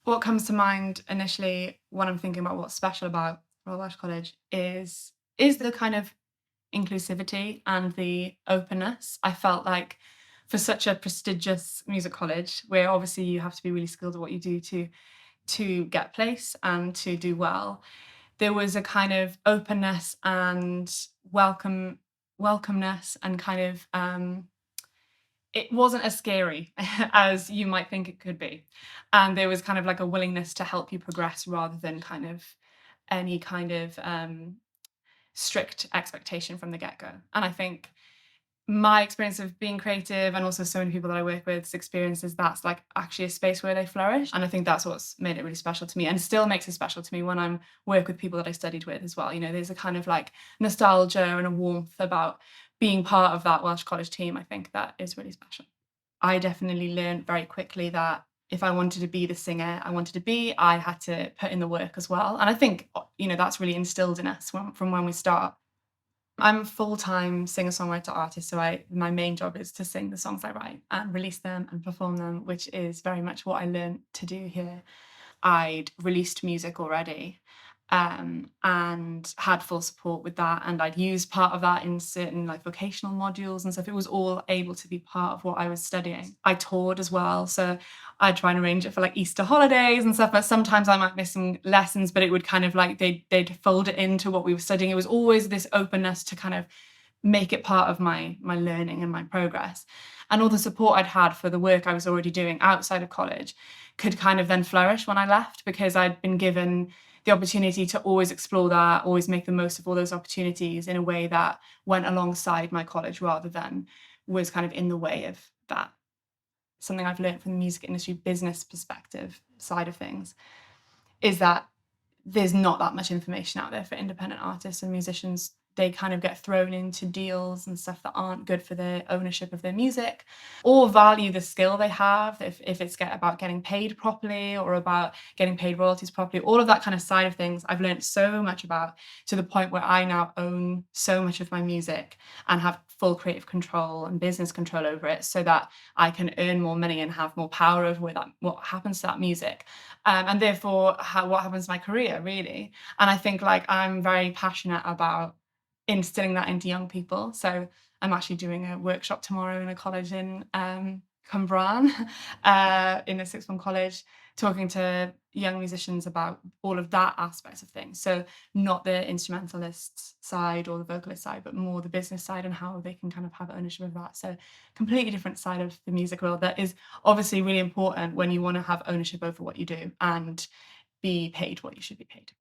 What comes to mind initially when I'm thinking about what's special about Royal Welsh College is the kind of inclusivity and the openness. I felt like for such a prestigious music college, where obviously you have to be really skilled at what you do to get a place and to do well, there was a kind of openness and welcomeness and kind of it wasn't as scary as you might think it could be. And there was kind of like a willingness to help you progress rather than kind of any kind of strict expectation from the get-go. And I think my experience of being creative and also so many people that I work with experiences that's like actually a space where they flourish. And I think that's what's made it really special to me and still makes it special to me when I'm work with people that I studied with as well. You know, there's a kind of like nostalgia and a warmth about being part of that Welsh College team. I think that is really special. I definitely learned very quickly that if I wanted to be the singer I wanted to be, I had to put in the work as well. And I think, you know, that's really instilled in us from when we start. I'm a full-time singer-songwriter artist, so my main job is to sing the songs I write and release them and perform them, which is very much what I learned to do here. I'd released music already, and had full support with that, and I'd used part of that in certain, like, vocational modules and stuff. It was all able to be part of what I was studying. I toured as well, so I'd try and arrange it for, like, Easter holidays and stuff, but sometimes I might miss some lessons, but it would kind of like they'd fold it into what we were studying. It was always this openness to kind of make it part of my learning and my progress. And all the support I'd had for the work I was already doing outside of college could kind of then flourish when I left because I'd been given the opportunity to always explore that, always make the most of all those opportunities in a way that went alongside my college rather than was kind of in the way of that. Something I've learned from the music industry business perspective side of things is that there's not that much information out there for independent artists and musicians. They kind of get thrown into deals and stuff that aren't good for their ownership of their music or value the skill they have if it's about getting paid properly or about getting paid royalties properly. All of that kind of side of things I've learned so much about to the point where I now own so much of my music and have full creative control and business control over it so that I can earn more money and have more power over what happens to that music, and therefore what happens to my career really. And I think like I'm very passionate about instilling that into young people. So I'm actually doing a workshop tomorrow in a college in Cwmbran, in a sixth form college, talking to young musicians about all of that aspect of things. So not the instrumentalist side or the vocalist side, but more the business side and how they can kind of have ownership of that. So completely different side of the music world that is obviously really important when you want to have ownership over what you do and be paid what you should be paid.